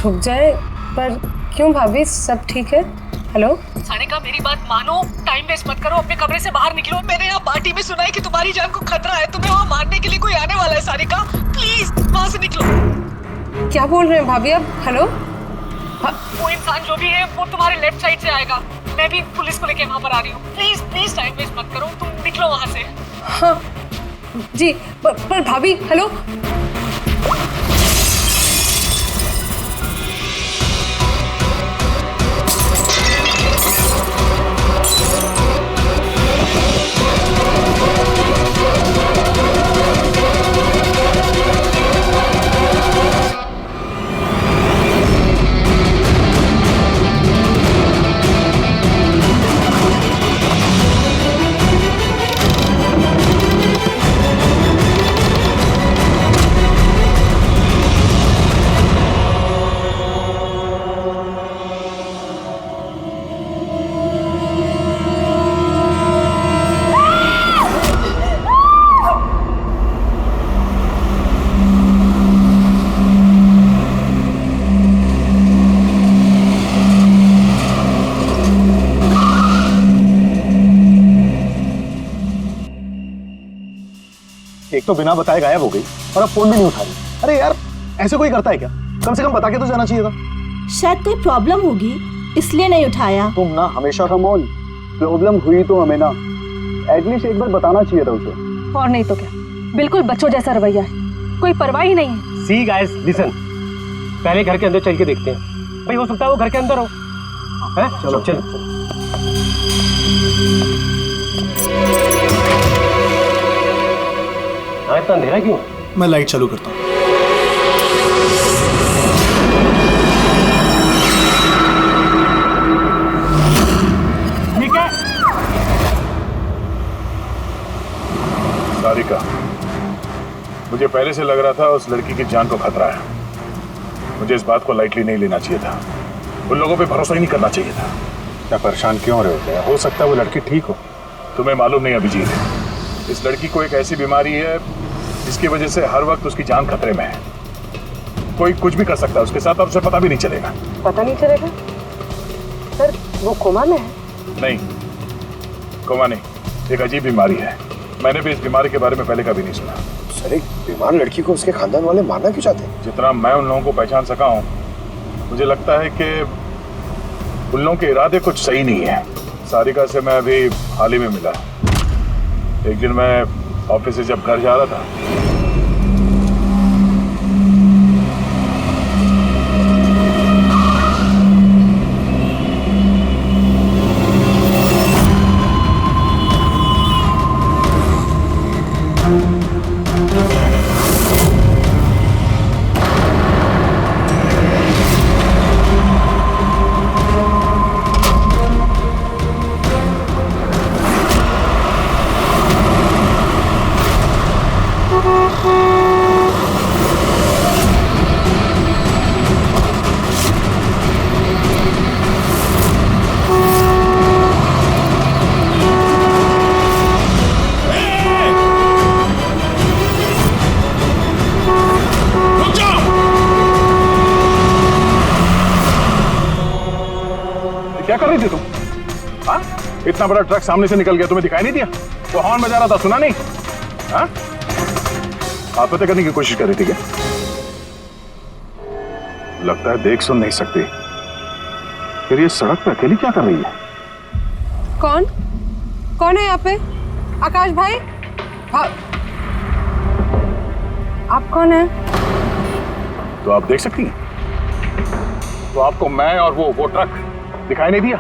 झुक जाए। पर क्यों भाभी, सब ठीक है? हेलो सारिका, मेरी बात मानो, टाइम वेस्ट मत करो, अपने कमरे से बाहर निकलो। मैंने यहाँ पार्टी में सुना है कि तुम्हारी जान को खतरा है, तुम्हें वहाँ मारने के लिए कोई आने वाला है। सारिका प्लीज वहाँ से निकलो। क्या बोल रहे हैं भाभी आप? हेलो, वो इंसान जो भी है वो तुम्हारे लेफ्ट साइड से आएगा। मैं भी पुलिस को लेके वहाँ पर आ रही हूँ। प्लीज प्लीज टाइम वेस्ट मत करो, तुम निकलो वहाँ से। हाँ जी, पर भाभी हेलो। एक तो बिना बताए गायब हो गई और अब फोन भी नहीं उठा रही। अरे यार, ऐसे कोई करता है क्या? कम से कम बता के तो जाना चाहिए था। शायद कोई प्रॉब्लम होगी इसलिए नहीं उठाया। तुम ना हमेशा कमोल, प्रॉब्लम हुई तो हमें ना एटलीस्ट एक बार बताना चाहिए था उसे। और नहीं तो क्या, बिल्कुल बच्चों जैसा रवैया है, कोई परवाह ही नहीं है। सी गाइस लिसन, पहले घर के अंदर चल के देखते हैं। भाई हो सकता है वो घर के अंदर हो। हैं? चलो चलो। इतना अंधेरा क्यों? मैं लाइट चालू करता हूँ। ठीक है। सारिका, मुझे पहले से लग रहा था उस लड़की की जान को खतरा है। मुझे इस बात को लाइटली नहीं लेना चाहिए था, उन लोगों पे भरोसा ही नहीं करना चाहिए था। क्या परेशान क्यों हो रहे होते हैं? हो सकता है वो लड़की ठीक हो। तुम्हें मालूम नहीं अभिजीत, इस लड़की को एक ऐसी बीमारी है जिसकी वजह से हर वक्त उसकी जान खतरे में है। कोई कुछ भी कर सकता है उसके साथ और उसे पता भी नहीं चलेगा। पता नहीं चलेगा? सर वो कोमा में है? नहीं, कोमा नहीं, एक अजीब बीमारी है। मैंने भी इस बीमारी के बारे में पहले कभी नहीं सुना। सर, एक बीमार लड़की को उसके खानदान वाले मारना क्यों चाहते हैं? जितना मैं उन लोगों को पहचान सका हूँ, मुझे लगता है कि उन लोगों के इरादे कुछ सही नहीं है। सारिका से मैं अभी हाल ही में मिला। एक दिन मैं ऑफिस से जब घर जा रहा था, क्या कर रही थी तुम? हाँ, इतना बड़ा ट्रक सामने से निकल गया, तुम्हें दिखाई नहीं दिया? वो हॉर्न बजा रहा था, सुना नहीं? हाँ, आत्महत्या करने की कोशिश कर रही थी क्या? लगता है देख सुन नहीं सकती। फिर ये सड़क पे अकेली क्या कर रही है? कौन कौन है यहाँ पे? आकाश भाई, आप कौन है? तो आप देख सकती हैं? तो आपको मैं और वो ट्रक दिखाई नहीं दिया?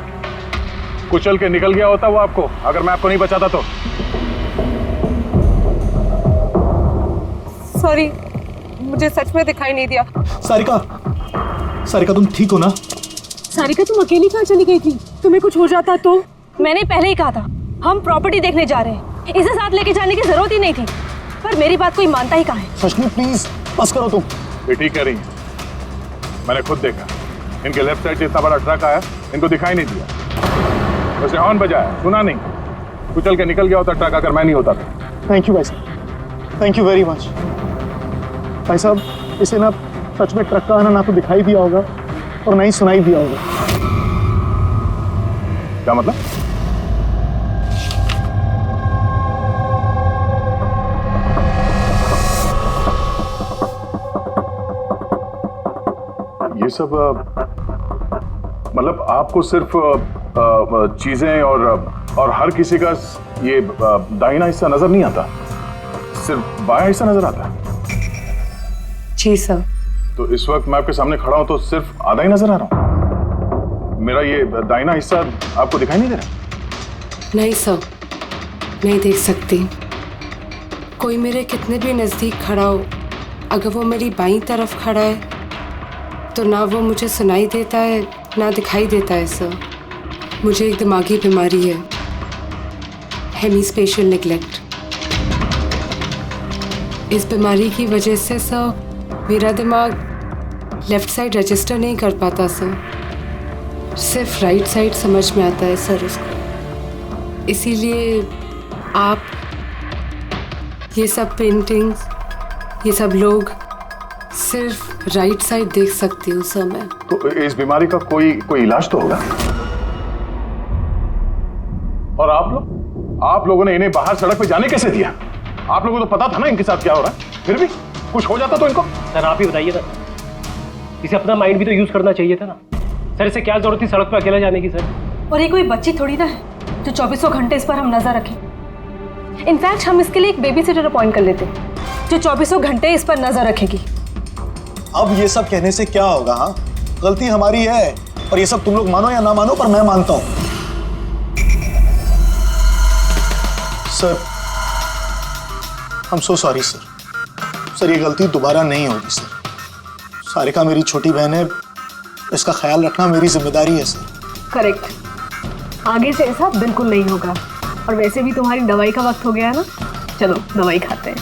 कुचल के निकल गया होता वो आपको, अगर मैं आपको नहीं बचाता तो। सॉरी, मुझे सच में दिखाई नहीं दिया। सारिका तुम ठीक हो ना? सारिका तुम अकेली कहाँ चली गई थी? तुम्हें कुछ हो जाता तो? मैंने पहले ही कहा था हम प्रॉपर्टी देखने जा रहे हैं, इसे साथ लेके जाने की जरूरत ही नहीं थी, पर मेरी बात कोई मानता ही कहाँ है। सचनी प्लीज बस करो तुम। ये ठीक कह रही है, मैंने खुद देखा। इनके लेफ्ट साइड से इतना बड़ा ट्रक आया, इनको दिखाई नहीं दिया। उसने हॉर्न बजाया, सुना नहीं। कुचल के निकल गया होता ट्रक अगर मैं नहीं होता तो। थैंक यू भाई साहब, थैंक यू वेरी मच। भाई साहब, इसे ना सच में ट्रक का आना ना तो दिखाई दिया होगा और ना ही सुनाई दिया होगा। क्या मतलब? ये सब मतलब आपको सिर्फ चीजें और हर किसी का ये दाहिना हिस्सा नजर नहीं आता, सिर्फ बायां हिस्सा नजर आता है। जी सर। तो इस वक्त मैं आपके सामने खड़ा हूं तो सिर्फ आधा ही नजर आ रहा हूं। मेरा ये दाहिना हिस्सा आपको दिखाई नहीं दे रहा? नहीं सर, नहीं देख सकती। कोई मेरे कितने भी नज़दीक खड़ा हो, अगर वो मेरी बाईं तरफ खड़ा है तो ना वो मुझे सुनाई देता है ना दिखाई देता है सर। मुझे एक दिमागी बीमारी है, हेमीस्पेशियल नेग्लेक्ट। इस बीमारी की वजह से सर मेरा दिमाग लेफ़्ट साइड रजिस्टर नहीं कर पाता सर, सिर्फ राइट साइड समझ में आता है सर उसको। इसीलिए आप ये सब पेंटिंग्स, ये सब लोग सिर्फ राइट साइड देख सकती हूँ सर मैं। तो इस बीमारी का कोई इलाज तो होगा? और आप लोगों ने इन्हें बाहर सड़क पे जाने कैसे दिया? आप लोगों को तो पता था ना इनके साथ क्या हो रहा है, फिर भी कुछ हो जाता तो इनको। सर आप ही बताइए ना, इसे अपना माइंड भी तो यूज करना चाहिए था ना। सर इसे क्या जरूरत थी सड़क पे अकेला जाने की सर? और ये कोई बच्ची थोड़ी ना है जो 24 घंटे इस पर हम नजर रखें। इनफैक्ट हम इसके लिए एक बेबी सिटर अपॉइंट कर लेते जो 24 घंटे इस पर नजर रखेगी। अब ये सब कहने से क्या होगा? हाँ, गलती हमारी है और ये सब तुम लोग मानो या ना मानो पर मैं मानता हूं। Sir I am so sorry sir. Sir ये गलती दोबारा नहीं होगी सर। सारिका मेरी छोटी बहन है, इसका ख्याल रखना मेरी जिम्मेदारी है सर। करेक्ट, आगे से ऐसा बिल्कुल नहीं होगा। और वैसे भी तुम्हारी दवाई का वक्त हो गया है ना, चलो दवाई खाते हैं।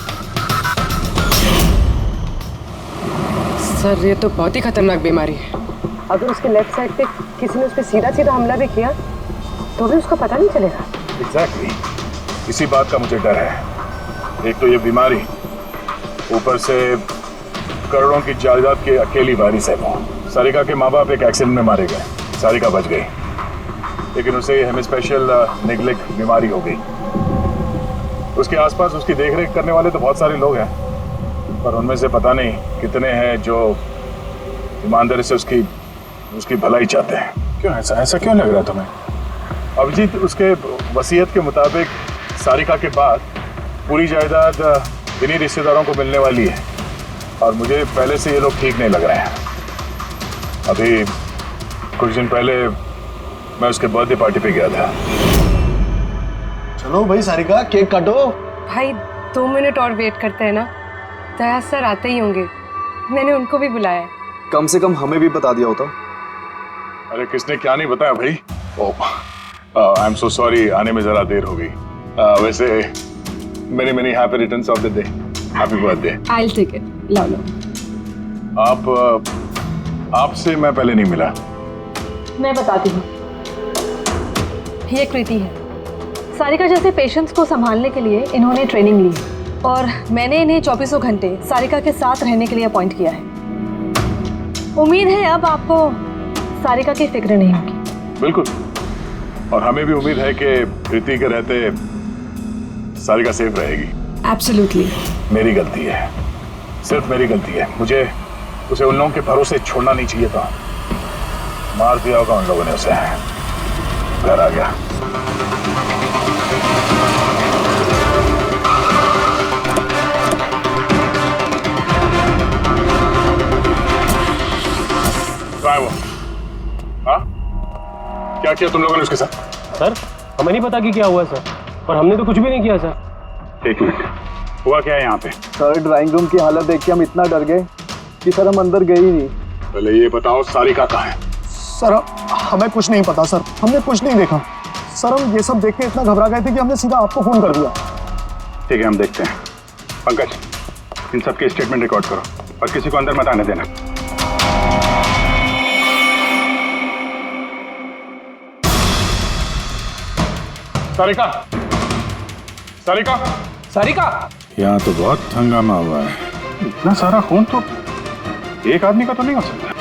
सर ये तो बहुत ही खतरनाक बीमारी है। अगर उसके लेफ्ट साइड पे किसी ने उस पर सीधा सीधा हमला भी किया तो भी उसका पता नहीं चलेगा। एग्जैक्टली, इसी बात का मुझे डर है। एक तो ये बीमारी, ऊपर से करोड़ों की जायदाद की अकेली वारिस है वो। सारिका के माँ बाप एक एक्सीडेंट में मारे गए, सारिका बच गई, लेकिन उसे हेमीस्पेशियल नेग्लेक्ट बीमारी हो गई। उसके आसपास उसकी देखरेख करने वाले तो बहुत सारे लोग हैं, पर उनमें से पता नहीं कितने हैं जो ईमानदारी से उसकी भलाई चाहते हैं। क्यों ऐसा क्यों लग रहा है तुम्हें? अभिजीत, उसके वसीयत के मुताबिक सारिका के बाद पूरी जायदाद इन्हीं रिश्तेदारों को मिलने वाली है, और मुझे पहले से ये लोग ठीक नहीं लग रहे हैं। अभी कुछ दिन पहले मैं उसके बर्थडे पार्टी पे गया था। चलो भाई सारिका, केक काटो। भाई 2 मिनट और वेट करते हैं ना, दया सर आते ही होंगे। मैंने उनको भी बुलाया है। कम से कम हमें भी बता दिया होता। अरे किसने क्या नहीं बताया भाई। आई एम सो सॉरी, आने में जरा देर हो गई। वैसे many happy returns of the day, happy birthday. I will take it. लो लो। आपसे मैं पहले नहीं मिला। मैं बताती हूँ, ये कृति है। सारिका जैसे पेशेंट्स को संभालने के लिए इन्होंने ट्रेनिंग ली और मैंने इन्हें 24 घंटे सारिका के साथ रहने के लिए अपॉइंट किया है। उम्मीद है अब आपको सारिका की फिक्र नहीं होगी। बिल्कुल, और हमें भी उम्मीद है कि कृति के रहते सारिका सेफ रहेगी। एब्सोल्युटली। मेरी गलती है, सिर्फ मेरी गलती है। मुझे उसे उन लोगों के भरोसे छोड़ना नहीं चाहिए था। मार दिया होगा उन लोगों ने उसे। घर आ गया। कहाँ है वो? हाँ? क्या किया तुम लोगों ने उसके साथ? सर हमें नहीं पता कि क्या हुआ सर, और हमने तो कुछ भी नहीं किया सर। एक मिनट, हुआ क्या है यहाँ पे? सर ड्राइंग रूम की हालत देख के हम इतना डर गए कि सर हम अंदर गए ही नहीं। पहले ये बताओ सारिका कहाँ है? सर हमें कुछ नहीं पता सर, हमने कुछ नहीं देखा सर। हम ये सब देख के इतना घबरा गए थे कि हमने सीधा आपको फोन कर दिया। ठीक है, हम देखते हैं। पंकज, इन सबके स्टेटमेंट रिकॉर्ड करो और किसी को अंदर मत आने देना। सारिका, सारिका, सारिका! यहाँ तो बहुत हंगामा हुआ है। इतना सारा खून तो एक आदमी का तो नहीं हो सकता।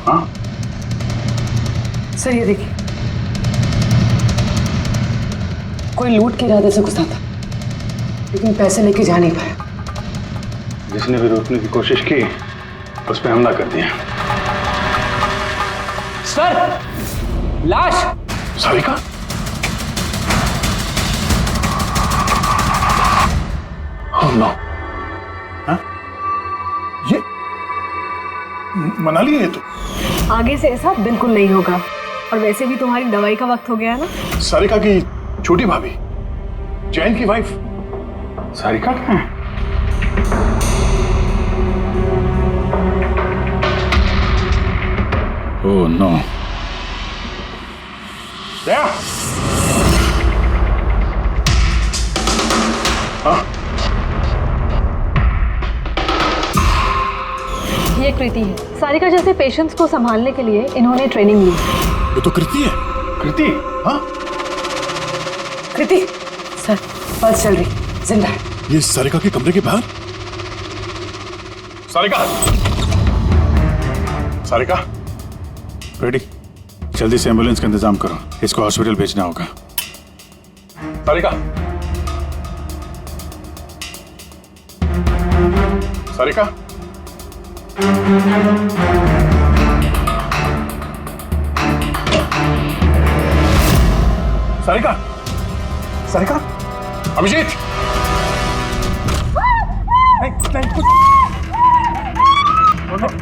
हाँ सर ये देखिए, कोई लूट के इरादे से घुसा था, लेकिन पैसे लेके जा नहीं पाया। जिसने भी रोकने की कोशिश की उस पर हमला कर दिया। सर, लाश। सारिका? Oh no! हाँ? ये मनाली है ये तो। आगे से ऐसा बिल्कुल नहीं होगा। और वैसे भी तुम्हारी दवाई का वक्त हो गया है ना। सारिका की छोटी भाभी, जैन की वाइफ। सारिका कहाँ है? Oh no! दया! ये कृति है। सारिका जैसे पेशेंट्स को संभालने के लिए इन्होंने ट्रेनिंग ली। ये तो कृति है। कृति? हाँ? कृति सर, पल्स चल रही, जिंदा है। ये सारिका के कमरे के बाहर? सारिका! सारिका? रेडी? जल्दी से एम्बुलेंस का इंतजाम करो, इसको हॉस्पिटल भेजना होगा। सारिका! सारिका? सारिका? सारिका? अभिजीत!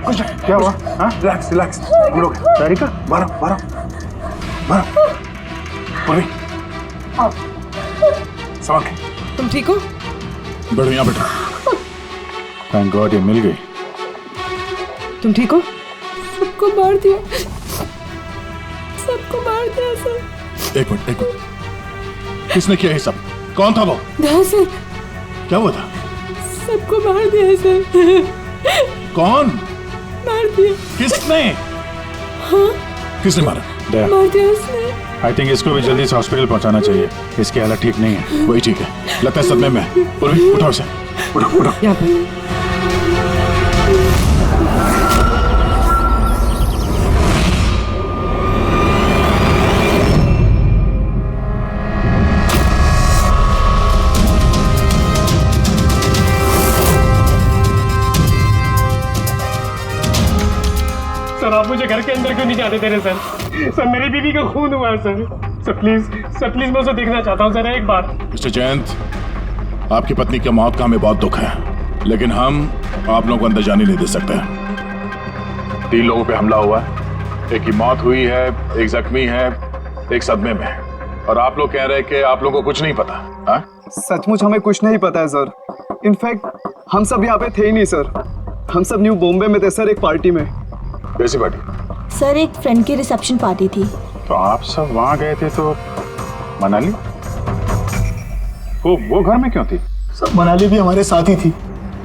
कुछ क्या हुआ? हाँ? Relax relax. हम लोग सारिका बारह पूर्वी संभाल के। तुम ठीक हो? बैठो यहाँ बैठो। थैंक गॉड ये मिल गई। तुम ठीक हो? सबको मार दिया, सबको मार दिया सर। एक मिनट। किसने किया ये सब? कौन था वो? सर, क्या हुआ था? सबको मार दिया सर। कौन मार दिया? किसने? हाँ? किसने मारा? दया, मार दिया उसने। आई थिंक इसको भी जल्दी से हॉस्पिटल पहुंचाना चाहिए। इसकी हालत ठीक नहीं है। वही ठीक है, लगता है सदमे में है। पूर्वी उठाओ इसे, उठाओ। यहाँ पे सर, आप मुझे घर के अंदर क्यों नहीं जाने दे रहे सर? सर, मेरी बीवी का खून हुआ है सर प्लीज मैं उसे देखना चाहता हूँ सर, एक बार। मिस्टर जयंत, आपकी पत्नी की मौत का हमें बहुत दुख है, लेकिन हम आप लोगों को अंदर जाने नहीं दे सकते। 3 लोगों पे हमला हुआ है, एक की मौत हुई है, एक जख्मी है, एक सदमे में, और आप लोग कह रहे हैं कि आप लोगों को कुछ नहीं पता। हाँ? सचमुच हमें कुछ नहीं पता है सर। इनफैक्ट हम सब यहाँ पे थे ही नहीं सर। हम सब न्यू बॉम्बे में थे सर, एक पार्टी में। कैसी पार्टी? सर एक फ्रेंड की रिसेप्शन पार्टी थी। तो आप सब वहाँ गए थे, तो मनाली वो घर में क्यों थी? सर मनाली भी हमारे साथ ही थी।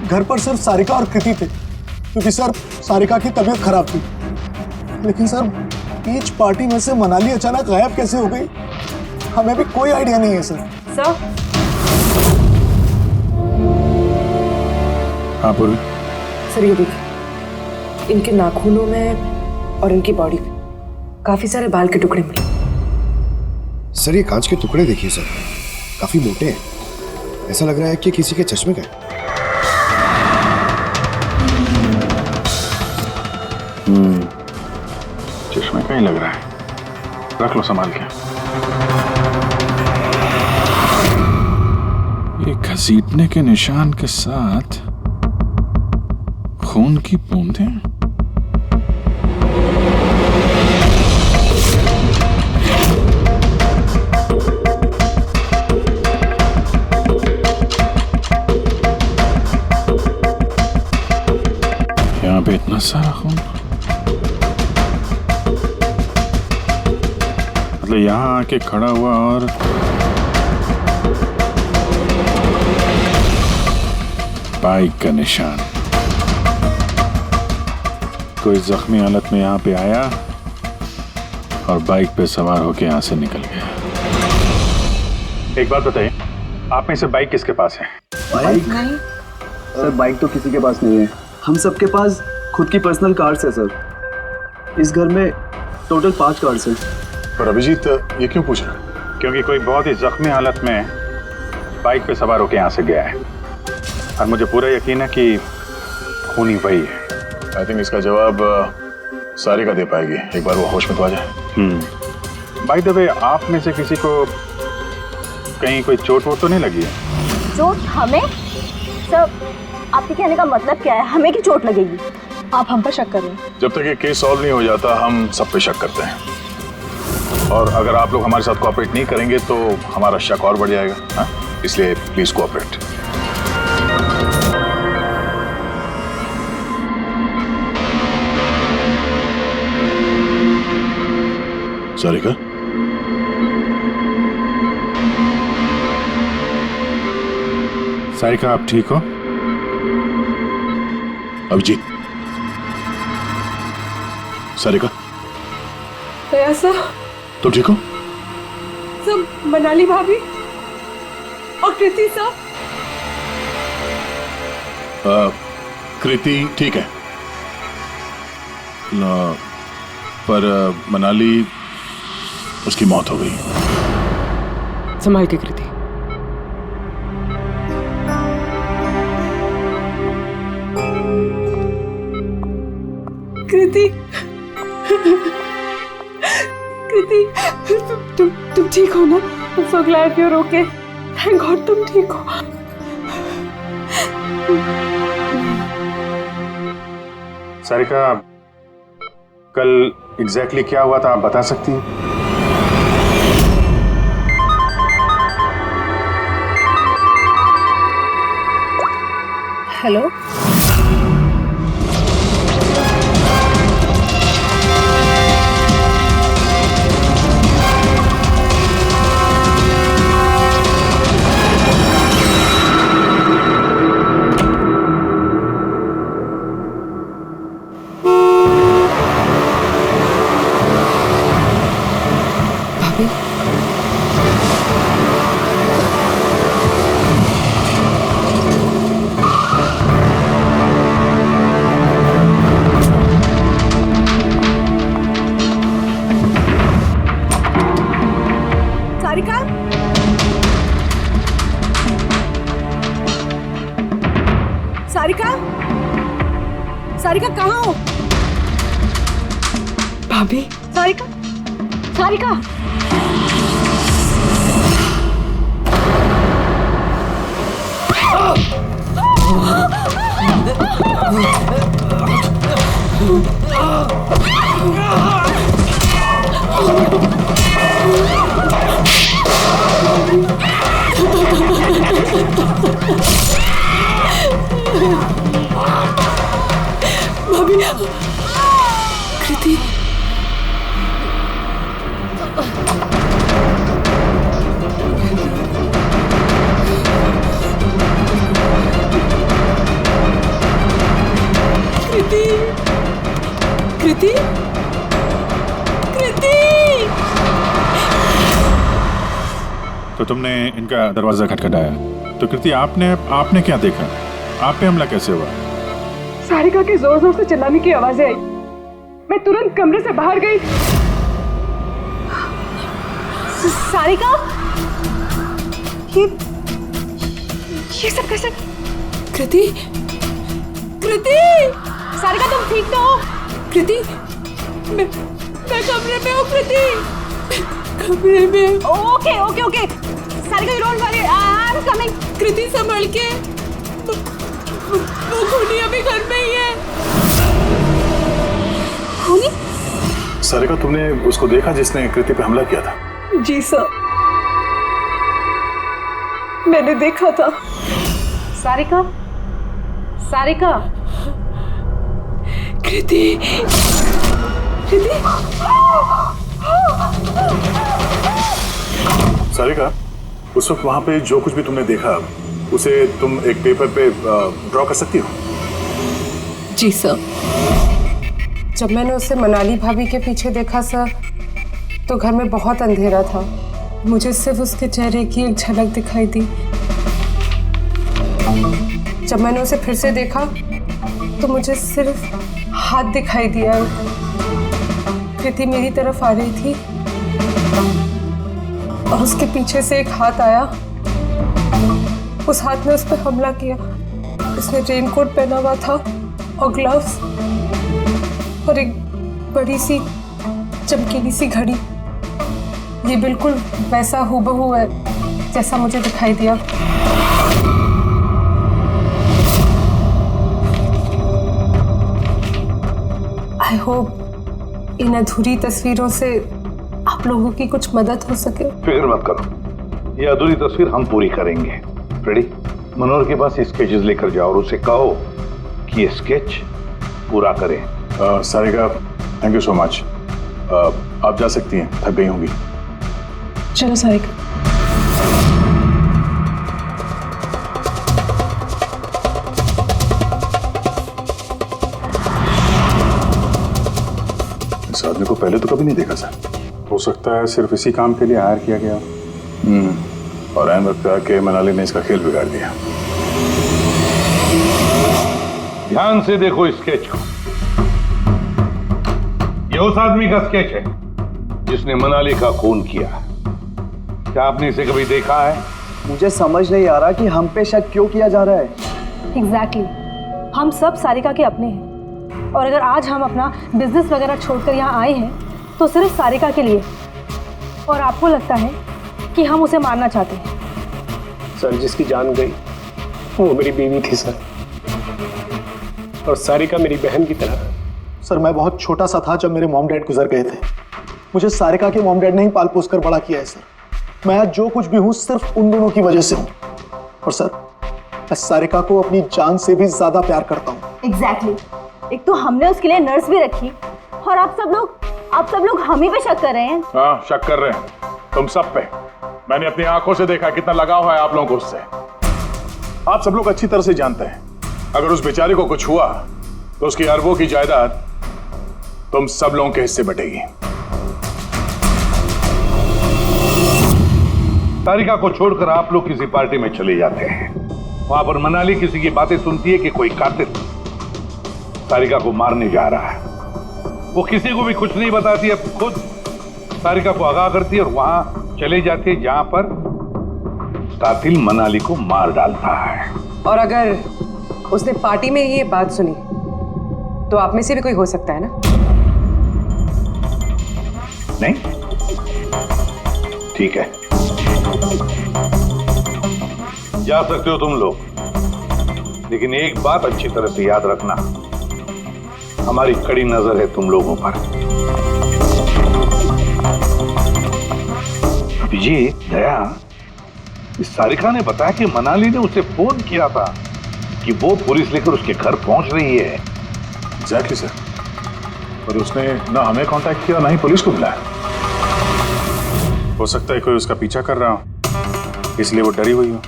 घर पर सिर्फ सारिका और कृति थे, क्योंकि सर सारिका की तबीयत खराब थी। लेकिन सर बीच पार्टी में से मनाली अचानक गायब कैसे हो गई, हमें भी कोई आइडिया नहीं है सर। सर, हाँ पूर्वी। सर ये देखिए, इनके नाखूनों में और इनकी बॉडी में काफी सारे बाल के टुकड़े मिले। सर ये कांच के टुकड़े देखिए सर, काफी मोटे हैं। ऐसा लग रहा है कि किसी के चश्मे का है। चश्मे का ही लग रहा है। रख लो संभाल के। ये घसीटने के निशान के साथ खून की बूंदें। यहाँ पे इतना सारा खून, मतलब यहाँ आके खड़ा हुआ और बाइक का निशान। कोई जख्मी हालत में यहाँ पे आया और बाइक पे सवार होके यहाँ से निकल गया। एक बात बताइए, आप में से बाइक किसके पास है? बाइक नहीं सर, बाइक तो किसी के पास नहीं है। हम सबके पास खुद की पर्सनल कार्स है सर। इस घर में टोटल 5 कार्स हैं। पर अभिजीत ये क्यों पूछ रहा? क्योंकि कोई बहुत ही जख्मी हालत में बाइक पे सवार होके यहाँ से गया है और मुझे पूरा यकीन है कि खूनी वही है। आई थिंक इसका जवाब सारिका दे पाएगी। एक बार वो होश में तो आ जाए। बाय द वे, आप में से किसी को कहीं कोई चोट वोट तो नहीं लगी है? चोट हमें? सर, आपके कहने का मतलब क्या है? हमें की चोट लगेगी? आप हम पर शक कर रहे हैं? जब तक ये केस सॉल्व नहीं हो जाता हम सब पे शक करते हैं, और अगर आप लोग हमारे साथ कोऑपरेट नहीं करेंगे तो हमारा शक और बढ़ जाएगा। हाँ? इसलिए प्लीज कोऑपरेट। सारिका, सारिका आप ठीक हो? अभिजीत, सारिका दया सर, तुम ठीक हो? सब मनाली भाभी और कृति सर। कृति ठीक है पर मनाली, उसकी मौत हो गई। संभाल के कृति। कृति, कृति, तुम ठीक हो ना? I'm so glad you're okay. Thank God तुम ठीक हो। सारिका, कल एग्जैक्टली क्या हुआ था आप बता सकती हैं? हेलो, सारिका, सारिका, सारिका कहाँ हो? भाभी, सारिका, सारिका, भाभी, कृति, कृति, कृति, कृति। तो तुमने इनका दरवाजा खटखटाया, तो कृति आपने क्या देखा? आप पे हमला कैसे हुआ? सारिका के जोर जोर से चिल्लाने की आवाजें आई। मैं तुरंत कमरे से बाहर गई। सारिका, ये सब कैसे? कृति, कृति, सारिका तुम ठीक तो हो? कृति, मैं कमरे में हूँ कृति, कमरे में। Okay okay okay, Sarika you don't worry, I am coming. Kriti संभल के, वो खूनी अभी घर में ही है। खूनी? सारिका, तुमने उसको देखा जिसने कृति पे हमला किया था? जी सर, मैंने देखा था। सारिका, सारिका, कृति, कृति, सारिका, उस वक्त वहां पे जो कुछ भी तुमने देखा उसे तुम एक पेपर पे ड्रॉ कर सकती हो? जी सर। जब मैंने उसे मनाली भाभी के पीछे देखा सर, तो घर में बहुत अंधेरा था। मुझे सिर्फ उसके चेहरे की एक झलक दिखाई दी। जब मैंने उसे फिर से देखा तो मुझे सिर्फ हाथ दिखाई दिया। कृति मेरी तरफ आ रही थी और उसके पीछे से एक हाथ आया। उस हाथ ने उस पर हमला किया। उसने रेनकोट पहना हुआ था और ग्लव्स और एक बड़ी सी चमकीली सी घड़ी। ये बिल्कुल वैसा हूबहू है जैसा मुझे दिखाई दिया। आई होप इन अधूरी तस्वीरों से आप लोगों की कुछ मदद हो सके। फिक्र मत करो, ये अधूरी तस्वीर हम पूरी करेंगे। फ्रेडी, मनोहर के पास स्केचेस लेकर जाओ और उसे कहो कि ये स्केच पूरा करे। Sarika, thank you so much. आप जा सकती हैं, थक गई होंगी। चलो सारिका। इस आदमी को पहले तो कभी नहीं देखा सर। हो सकता है सिर्फ इसी काम के लिए हायर किया गया। और ऐन वक्त आके मनाली ने इसका खेल बिगाड़ दिया। ध्यान से देखो स्केच को। ये उस आदमी का स्केच है जिसने मनाली का खून किया। क्या आपने इसे कभी देखा है? मुझे समझ नहीं आ रहा कि हम पे शक क्यों किया जा रहा है। एग्जैक्टली, हम सब सारिका के अपने हैं और अगर आज हम अपना बिजनेस वगैरह छोड़कर यहाँ आए हैं तो सिर्फ सारिका के लिए। और आपको लगता है कि हम उसे मारना चाहते हैं? सर, जिसकी जान गई वो मेरी बीवी थी सर, और सारिका मेरी बहन की तरह। सर, मैं बहुत छोटा सा था जब मेरे मॉम डैड गुजर गए थे। मुझे सारिका के मॉम डैड ने ही पाल पोस कर बड़ा किया है सर। मैं आज जो कुछ भी हूँ सिर्फ उन दोनों की वजह से हूँ। और सर, मैं सारिका को अपनी जान से भी ज्यादा प्यार करता हूँ। एग्जैक्टली। एक तो हमने उसके लिए नर्स भी रखी और आप सब लोग हम ही पे शक कर रहे हैं। हाँ, शक कर रहे हैं तुम सब पे। मैंने अपनी आंखों से देखा कितना लगाव है आप लोगों को उससे। आप सब लोग अच्छी तरह से जानते हैं, अगर उस बेचारे को कुछ हुआ तो उसकी अरबों की जायदाद तुम सब लोगों के हिस्से बटेगी। सारिका को छोड़कर आप लोग किसी पार्टी में चले जाते हैं। वहां पर मनाली किसी की बातें सुनती है कि कोई कातिल सारिका को मारने जा रहा है। वो किसी को भी कुछ नहीं बताती, अब खुद सारिका को आगाह करती है और वहां चले जाती है जहां पर कातिल मनाली को मार डालता है। और अगर उसने पार्टी में ये बात सुनी तो आप में से भी कोई हो सकता है ना? नहीं? ठीक है, जा सकते हो तुम लोग, लेकिन एक बात अच्छी तरह से याद रखना, हमारी कड़ी नजर है तुम लोगों पर। विजय, दया, इस सारिका ने बताया कि मनाली ने उसे फोन किया था कि वो पुलिस लेकर उसके घर पहुंच रही है। एग्जैक्टली सर, पर उसने ना हमें कांटेक्ट किया ना ही पुलिस को बुलाया। हो सकता है कोई उसका पीछा कर रहा हो, इसलिए वो डरी हुई हो।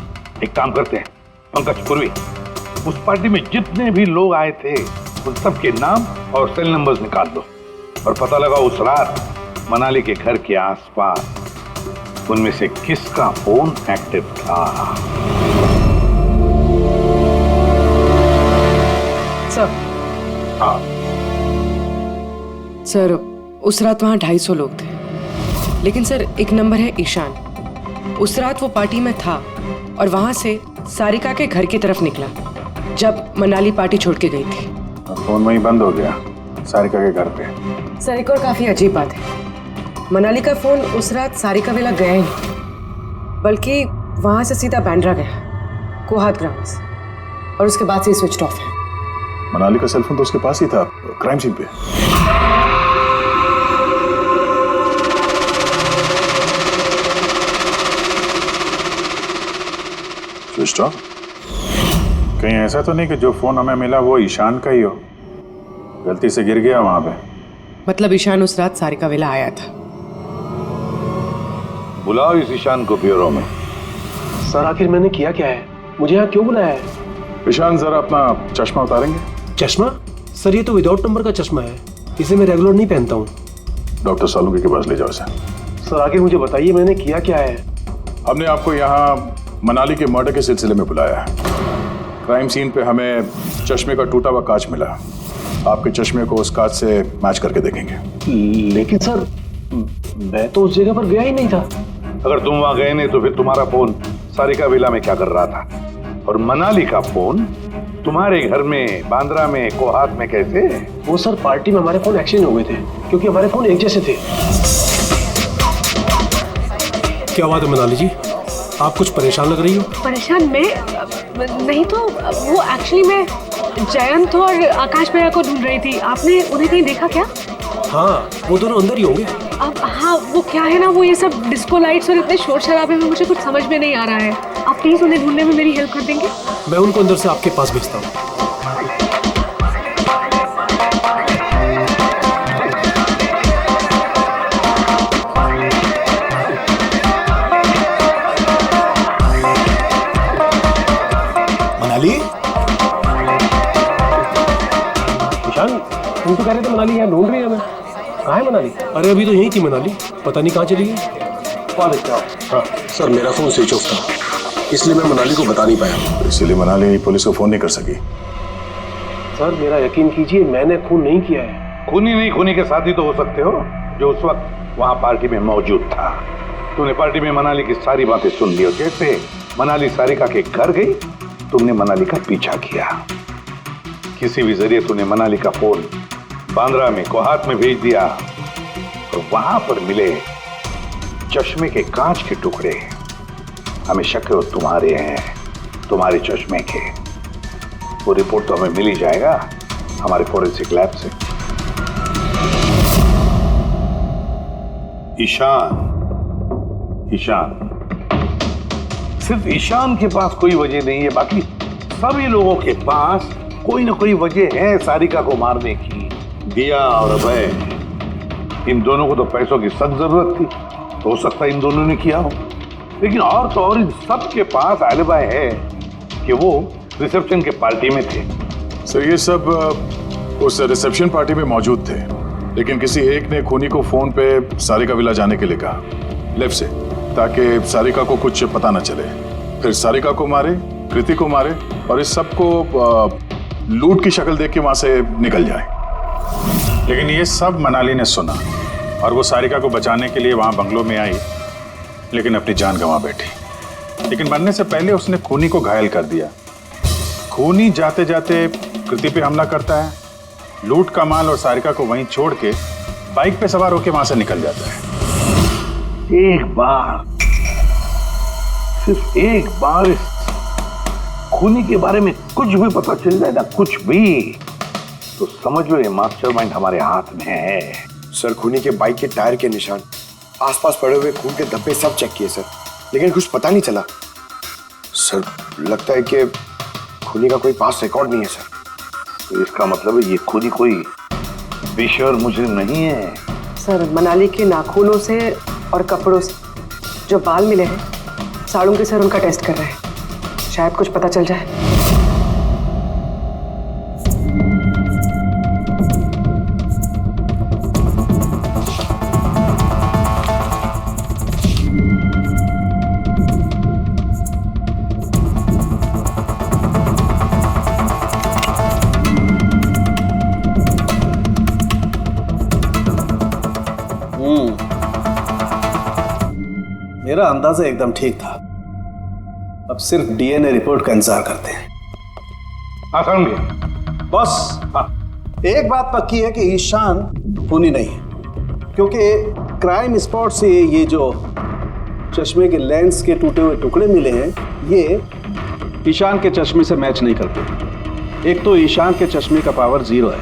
एक काम करते हैं पंकज, पूर्वी, उस पार्टी में जितने भी लोग आए थे उन सबके नाम और सेल नंबर्स निकाल दो और पता लगा उस रात मनाली के घर के आसपास उनमें से किसका फोन एक्टिव था। सर, हाँ सर, उस रात वहाँ 250 लोग थे, लेकिन सर एक नंबर है ईशान। उस रात वो पार्टी में था और वहाँ से सारिका के घर की तरफ निकला जब मनाली पार्टी छोड़ के गई थी। फोन वहीं बंद हो गया सारिका के घर पे। सर, एक और काफी अजीब बात है, मनाली का फोन उस रात सारिका विला गया ही नहीं, बल्कि वहाँ से सीधा बांद्रा गया, कोहात ग्राउंड्स, और उसके बाद से स्विच ऑफ है। मनाली का सेलफोन तो उसके पास ही था क्राइम सीन पे। Switch off? कहीं ऐसा तो नहीं कि जो फोन हमें मिला वो ईशान का ही हो, गलती से गिर गया वहां पे? मतलब ईशान उस रात सारिका विला आया था। बुलाओ इस ईशान को ब्यूरो में। सर, आखिर मैंने किया क्या है? मुझे यहाँ क्यों बुलाया है? ईशान, जरा अपना चश्मा उतारेंगे? चश्मा? सर, ये तो विदाउट नंबर का चश्मा है, इसे मैं रेगुलर नहीं पहनता हूँ। डॉक्टर सालुंके के पास ले जाओ इसे। सर आगे मुझे बताइए मैंने किया क्या है? हमने आपको यहाँ मनाली के मर्डर के सिलसिले में बुलाया है। क्राइम सीन पे हमें चश्मे का टूटा हुआ कांच मिला। आपके चश्मे को उस कांच से मैच करके देखेंगे। लेकिन सर मैं तो उस जगह पर गया ही नहीं था। अगर तुम वहां गए नहीं तो फिर तुम्हारा फोन सारिका विला में क्या कर रहा था? और मनाली का फोन तुम्हारे घर में बांद्रा में कोहात में कैसे? वो सर पार्टी में हमारे फोन एक्सचेंज हो गए थे क्योंकि हमारे फोन एक जैसे थे। क्या बात है मनाली जी, आप कुछ परेशान लग रही हो? परेशान मैं नहीं तो वो एक्चुअली मैं जयंत और आकाश भैया को ढूंढ रही थी। आपने उन्हें कहीं देखा क्या? हाँ वो दोनों अंदर ही होंगे। अब हाँ वो क्या है ना, वो ये सब डिस्को लाइट्स और इतने शोर शराबे में मुझे कुछ समझ में नहीं आ रहा है। आप प्लीज उन्हें ढूंढने में मेरी हेल्प कर देंगे? मैं उनको अंदर से आपके पास भेजता हूँ। मनाली, ईशान तुम तो कह रहे थे मनाली यहाँ ढूंढ रही है हमें। कहाँ है मनाली? अरे अभी तो यहीं थी मनाली, पता नहीं कहाँ चली गई। हाँ सर, मेरा फोन स्विच ऑफ था इसलिए मैं मनाली को बता नहीं पाया। इसीलिए मनाली पुलिस को फोन नहीं कर सकी। सर मेरा यकीन कीजिए मैंने खून नहीं किया है। खूनी नहीं, खूनी के साथी तो हो सकते हो जो उस वक्त वहां पार्टी में मौजूद था। तूने पार्टी में मनाली की सारी बातें सुन ली और जैसे मनाली सारिका के घर गई तुमने मनाली का पीछा किया। किसी भी जरिए तूने मनाली का फोन बांद्रा में कोहात में भेज दिया और वहां पर मिले चश्मे के कांच के टुकड़े हमें शक है तुम्हारे हैं, तुम्हारे चश्मे के। वो रिपोर्ट तो हमें मिल ही जाएगा हमारे फोरेंसिक लैब से। ईशान सिर्फ ईशान के पास कोई वजह नहीं है, बाकी सभी लोगों के पास कोई ना कोई वजह है सारिका को मारने की। दिया और अभय, इन दोनों को तो पैसों की सख्त जरूरत थी, तो हो सकता है इन दोनों ने किया हो। लेकिन और तो और इन सब के पास एलिबाई है कि वो रिसेप्शन के पार्टी में थे। सर ये सब उस रिसेप्शन पार्टी में मौजूद थे, लेकिन किसी एक ने खूनी को फोन पे सारिका विला जाने के लिए कहा लेफ्ट से, ताकि सारिका को कुछ पता न चले। फिर सारिका को मारे, कृति को मारे और इस सब को लूट की शक्ल देख के वहां से निकल जाए। लेकिन ये सब मनाली ने सुना और वो सारिका को बचाने के लिए वहां बंगलों में आई, लेकिन अपनी जान गंवा बैठी। लेकिन मरने से पहले उसने खूनी को घायल कर दिया। खूनी जाते जाते कृति पे हमला करता है, लूट का माल और सारिका को वहीं छोड़ के बाइक पे सवार होकर वहां से निकल जाता है। एक बार, सिर्फ एक बार इस खूनी के बारे में कुछ भी पता चल जाए ना, कुछ भी, तो समझ लो ये मास्टरमाइंड हमारे हाथ में है। सर खूनी के बाइक के टायर के निशान, आसपास पड़े हुए खून के धब्बे सब चेक किए सर, लेकिन कुछ पता नहीं चला। सर लगता है कि खूनी का कोई पास रिकॉर्ड नहीं है सर। तो इसका मतलब है ये खूनी कोई पेशेवर मुजरिम नहीं है। सर मनाली के नाखूनों से और कपड़ों से जो बाल मिले हैं, साड़ों के सर उनका टेस्ट कर रहे हैं, शायद कुछ पता चल जाए। मेरा अंदाजा एकदम ठीक था। अब सिर्फ डीएनए रिपोर्ट का इंतजार करते हैं। बॉस, एक बात पक्की है कि ईशान खूनी नहीं है, क्योंकि क्राइम स्पॉट से ये जो चश्मे के लेंस के टूटे हुए टुकड़े मिले हैं, ये ईशान के चश्मे से मैच नहीं करते। एक तो ईशान के चश्मे का पावर 0 है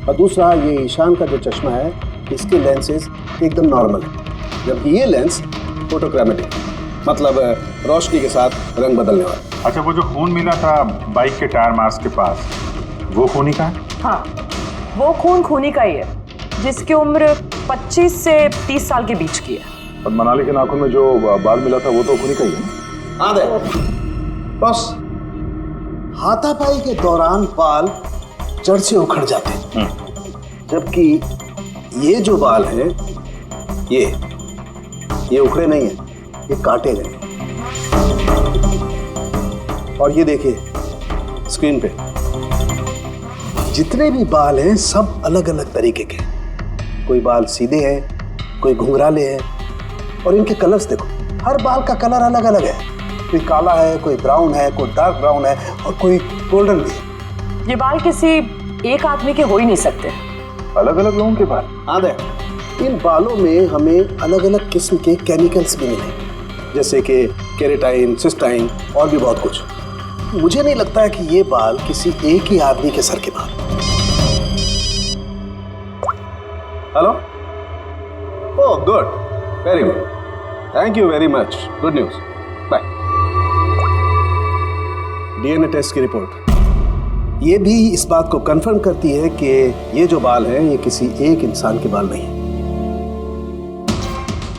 और दूसरा ये ईशान का जो चश्मा है इसके लेंसेज एकदम नॉर्मल है, जबकि ये लेंस फोटोग्रामेटिक, मतलब रोशनी के साथ रंग बदलने वाला। अच्छा, वो जो खून मिला था बाइक के टायर मार्क्स के पास, वो खूनी का है? हाँ, वो खून खूनी का ही है, जिसकी उम्र 25 से 30 साल के बीच की है। और मनाली के नाखून में जो बाल मिला था वो तो खूनी का ही है। हाँ दे बस, हाथापाई के दौरान बाल जड़ से उखड़ जाते हैं, जबकि ये जो बाल हैं ये उखड़े नहीं है, ये काटे गए। और ये देखिए स्क्रीन पे जितने भी बाल हैं सब अलग अलग तरीके के। कोई बाल सीधे हैं, कोई घुंघराले हैं, और इनके कलर्स देखो, हर बाल का कलर अलग अलग है। कोई काला है, कोई ब्राउन है, कोई डार्क ब्राउन है, और कोई गोल्डन भी है। ये बाल किसी एक आदमी के हो ही नहीं सकते। अलग अलग लोगों के बाल? हाँ देख, इन बालों में हमें अलग अलग किस्म के केमिकल्स भी मिले, जैसे कि केराटिन, सिस्टाइन और भी बहुत कुछ। मुझे नहीं लगता है कि ये बाल किसी एक ही आदमी के सर के बाल। Hello? Oh good, very good, thank you very much, good news, bye. DNA test की रिपोर्ट ये भी इस बात को कंफर्म करती है कि ये जो बाल हैं ये किसी एक इंसान के बाल नहीं है।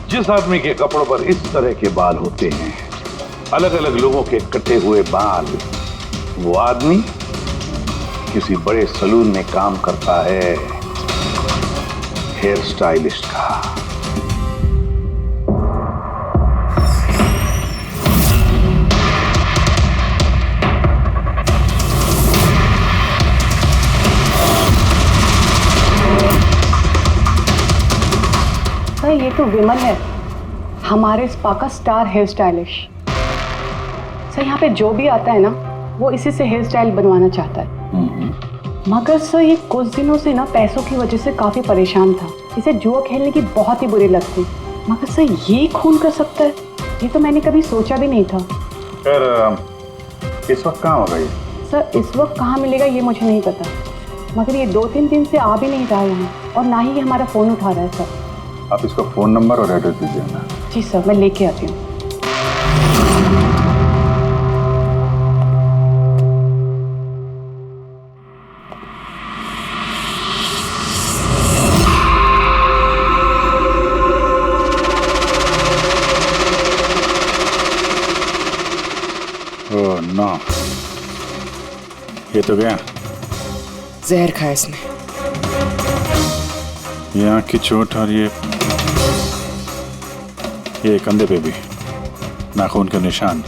जिस आदमी के कपड़ों पर इस तरह के बाल होते हैं, अलग अलग लोगों के कटे हुए बाल, वो आदमी किसी बड़े सलून में काम करता है, हेयर स्टाइलिस्ट का। सर ये तो विमल है, हमारे स्पा का स्टार हेयर स्टाइलिस्ट। सर यहाँ पे जो भी आता है ना वो इसी से हेयर स्टाइल बनवाना चाहता है। मगर सर ये कुछ दिनों से ना पैसों की वजह से काफी परेशान था। इसे जुआ खेलने की बहुत ही बुरी लत थी। मगर सर ये खून कर सकता है, ये तो मैंने कभी सोचा भी नहीं था। फिर इस वक्त कहाँ होगा ये? सर इस वक्त कहाँ मिलेगा ये मुझे नहीं पता, मगर ये 2-3 दिन से आ भी नहीं रहा है यहाँ, और ना ही ये हमारा फोन उठा रहा है। सर आप इसको फोन नंबर और एड्रेस दीजिए ना। जी सर, मैं लेके आती हूँ। ओह नो, ये तो गया। जहर खाया इसने। ये आँख की चोट और ये कंधे पे भी नाखून के निशान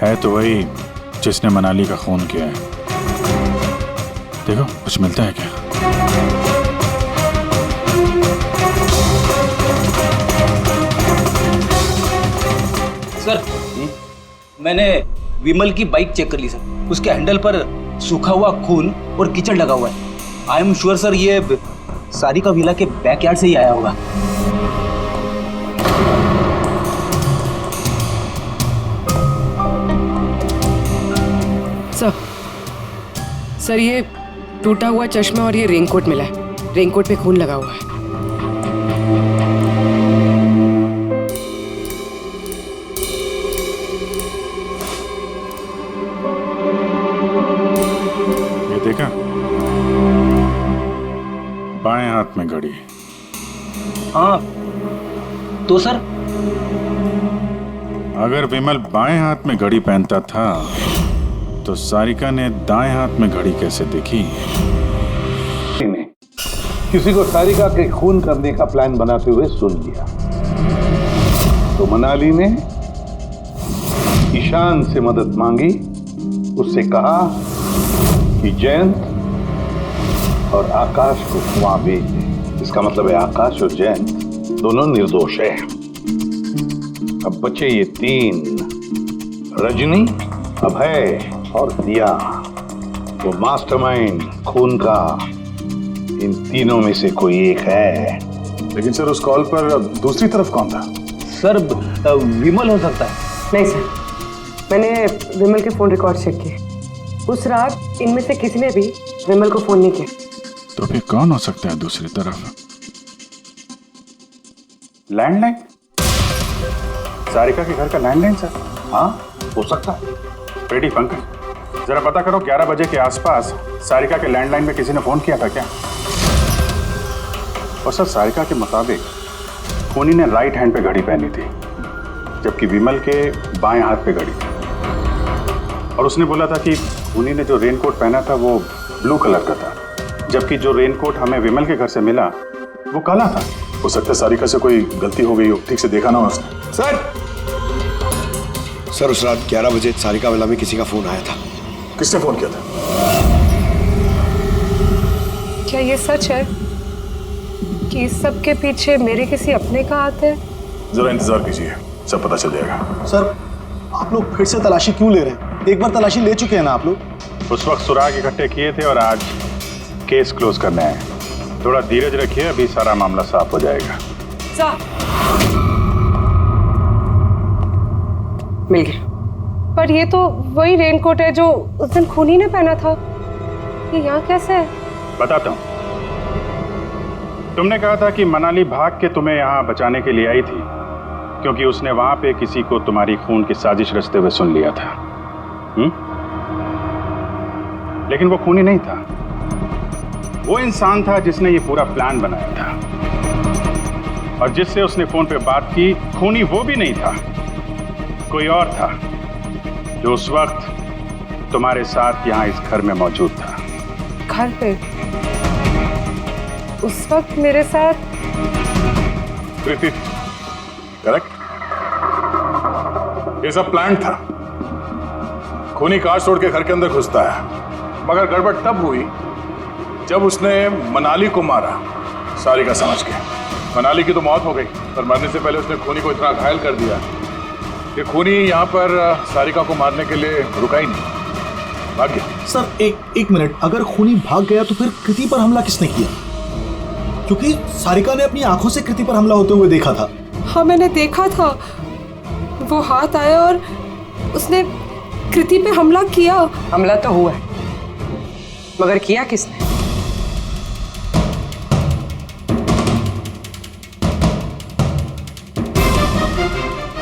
है, तो वही जिसने मनाली का खून किया है। देखो कुछ मिलता है क्या? सर मैंने विमल की बाइक चेक कर ली सर, उसके हैंडल पर सूखा हुआ खून और कीचड़ लगा हुआ है। आई एम श्योर सर ये सारिका विला के बैकयार्ड से ही आया होगा। सर ये टूटा हुआ चश्मा और ये रेनकोट मिला है, रेनकोट पे खून लगा हुआ है। ये देखा, बाएं हाथ में घड़ी। हाँ तो सर अगर विमल बाएं हाथ में घड़ी पहनता था तो सारिका ने दाएं हाथ में घड़ी कैसे देखी? किसी को सारिका के खून करने का प्लान बनाते हुए सुन लिया तो मनाली ने ईशान से मदद मांगी। उससे कहा कि जयंत और आकाश को वहां भेज दे। इसका मतलब है आकाश और जयंत दोनों निर्दोष हैं। अब बचे ये 3, रजनी, अभय और दिया। वो मास्टरमाइंड खून का इन तीनों में से कोई एक है। लेकिन सर उस कॉल पर दूसरी तरफ कौन था? सर विमल हो सकता है। नहीं सर, मैंने विमल के फोन रिकॉर्ड चेक किए। उस रात इनमें से किसी ने भी विमल को फोन नहीं किया। तो फिर कौन हो सकता है दूसरी तरफ? लैंडलाइन? सारिका के घर का लैंडलाइन सर? हाँ हो सकता है। बेटी पंकज, जरा पता करो 11 बजे के आसपास सारिका के लैंडलाइन में किसी ने फोन किया था क्या? और सर सारिका के मुताबिक खूनी ने राइट हैंड पे घड़ी पहनी थी, जबकि विमल के बाएं हाथ पे घड़ी थी। और उसने बोला था कि खूनी ने जो रेनकोट पहना था वो ब्लू कलर का था, जबकि जो रेनकोट हमें विमल के घर से मिला वो काला था। हो सकता है सारिका से कोई गलती हो गई हो, ठीक से देखा ना हो उसने। सर उस रात 11 बजे सारिका विला में किसी का फोन आया था। किसने फोन किया था? क्या ये सच है कि इस सब के पीछे मेरे किसी अपने का हाथ है? जरा इंतजार कीजिए, सब पता चल जाएगा। सर आप लोग फिर से तलाशी क्यों ले रहे हैं? एक बार तलाशी ले चुके हैं ना आप लोग। उस वक्त सुराग इकट्ठे किए थे और आज केस क्लोज करना है। थोड़ा धीरज रखिए, अभी सारा मामला साफ हो जाएगा। मिल गया। पर ये तो वही रेनकोट है जो उस दिन खूनी ने पहना था। ये यहाँ कैसे है? बताता हूँ। तुमने कहा था कि मनाली भाग के तुम्हें यहाँ बचाने के लिए आई थी, क्योंकि उसने वहां पे किसी को तुम्हारी खून की साजिश रचते हुए सुन लिया था। लेकिन वो खूनी नहीं था, वो इंसान था जिसने ये पूरा प्लान बनाया था। और जिससे उसने फोन पे बात की, खूनी वो भी नहीं था, कोई और था जो उस वक्त तुम्हारे साथ यहाँ इस घर में मौजूद था। घर पे? उस वक्त मेरे साथ? कृति, करेक्ट। ये सब प्लान था। खूनी कांच तोड़ के घर के अंदर घुसता है, मगर गड़बड़ तब हुई जब उसने मनाली को मारा, सारिका समझ के। मनाली की तो मौत हो गई, पर मरने से पहले उसने खूनी को इतना घायल कर दिया कि खूनी यहाँ पर सारिका को मारने के लिए रुका ही नहीं, भाग गया। सर एक मिनट, अगर खूनी भाग गया तो फिर कृति पर हमला किसने किया? क्योंकि सारिका ने अपनी आंखों से कृति पर हमला होते हुए देखा था। हाँ मैंने देखा था, वो हाथ आया और उसने कृति पे हमला किया। हमला तो हुआ है, मगर किया किसने?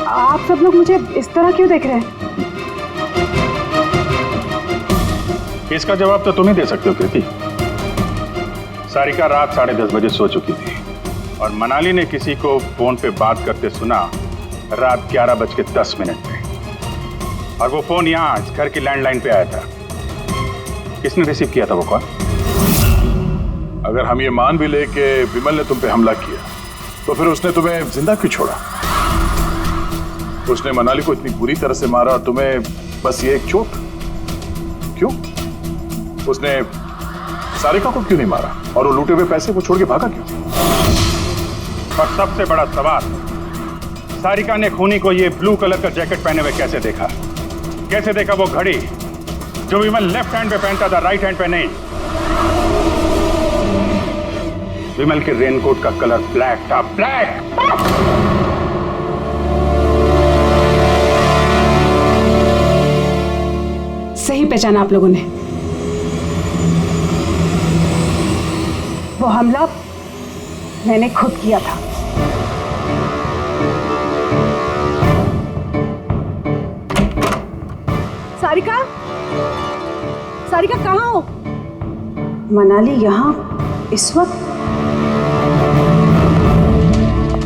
आप सब लोग मुझे इस तरह क्यों देख रहे हैं? इसका जवाब तो तुम ही दे सकते हो कृति। सारिका रात 10:30 बजे सो चुकी थी और मनाली ने किसी को फोन पे बात करते सुना रात 11:10 पे, और वो फोन यहाँ इस घर की लैंडलाइन पे आया था। किसने रिसीव किया था वो कॉल? अगर हम ये मान भी ले कि विमल ने तुम पे हमला किया, तो फिर उसने तुम्हें जिंदा क्यों छोड़ा? उसने मनाली को इतनी बुरी तरह से मारा और तुम्हें बस ये एक चोट क्यों? उसने सारिका को क्यों नहीं मारा? और वो लूटे हुए पैसे वो छोड़ के भागा क्यों? और सबसे बड़ा सवाल, सारिका ने खूनी को ये ब्लू कलर का जैकेट पहने हुए कैसे देखा? कैसे देखा वो घड़ी जो विमल लेफ्ट हैंड पे पहनता था, राइट हैंड पे नहीं? विमल के रेनकोट का कलर ब्लैक था, ब्लैक। सही पहचाना आप लोगों ने। वो हमला मैंने खुद किया था। सारिका, सारिका कहाँ हो? मनाली यहाँ इस वक्त?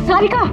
सारिका,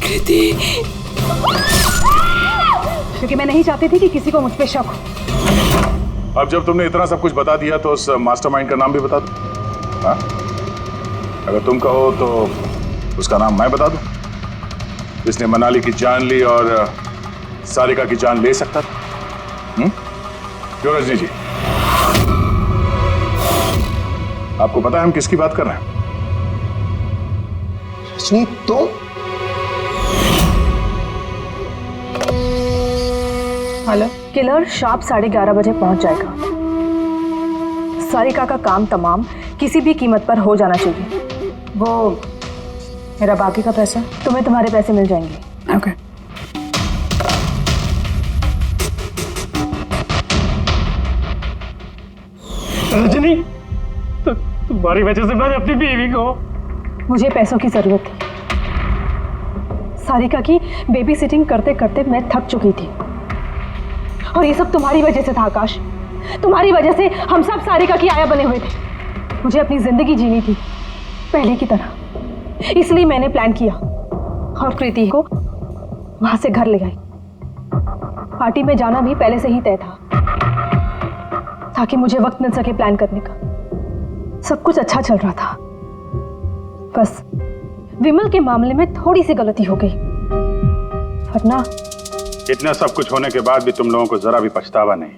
कृति, क्योंकि मैं नहीं चाहती थी कि किसी को मुझ पे शक हो। अब जब तुमने इतना सब कुछ बता दिया तो उस मास्टरमाइंड का नाम भी बता दो। हाँ? अगर तुम कहो तो उसका नाम मैं बता दूं, जिसने मनाली की जान ली और सारिका की जान ले सकता था। क्यों रजनी जी, आपको पता है हम किसकी बात कर रहे हैं? रजनी, तो हेलो। किलर शार्प 11:30 बजे पहुंच जाएगा। सारिका का काम तमाम किसी भी कीमत पर हो जाना चाहिए। वो मेरा बाकी का पैसा, तुम्हें तुम्हारे पैसे मिल जाएंगे। ओके। रजनी, तो तुम्हारी वजह से मैंने अपनी बीवी को, मुझे पैसों की जरूरत थी। सारिका की बेबी सिटिंग करते करते मैं थक चुकी थी और ये सब तुम्हारी वजह से था आकाश। तुम्हारी वजह से हम सब सारिका की आया बने हुए थे। मुझे अपनी जिंदगी जीनी थी पहले की तरह, इसलिए मैंने प्लान किया और कृति को वहां से घर ले गई। पार्टी में जाना भी पहले से ही तय था ताकि मुझे वक्त मिल सके प्लान करने का। सब कुछ अच्छा चल रहा था, बस विमल के मामले में थोड़ी सी गलती हो गई, वरना इतना सब कुछ होने के बाद भी तुम लोगों को जरा भी पछतावा नहीं,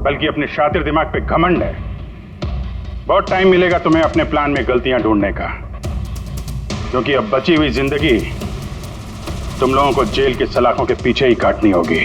बल्कि अपने शातिर दिमाग पे घमंड है। बहुत टाइम मिलेगा तुम्हें अपने प्लान में गलतियां ढूंढने का, क्योंकि अब बची हुई जिंदगी तुम लोगों को जेल के सलाखों के पीछे ही काटनी होगी।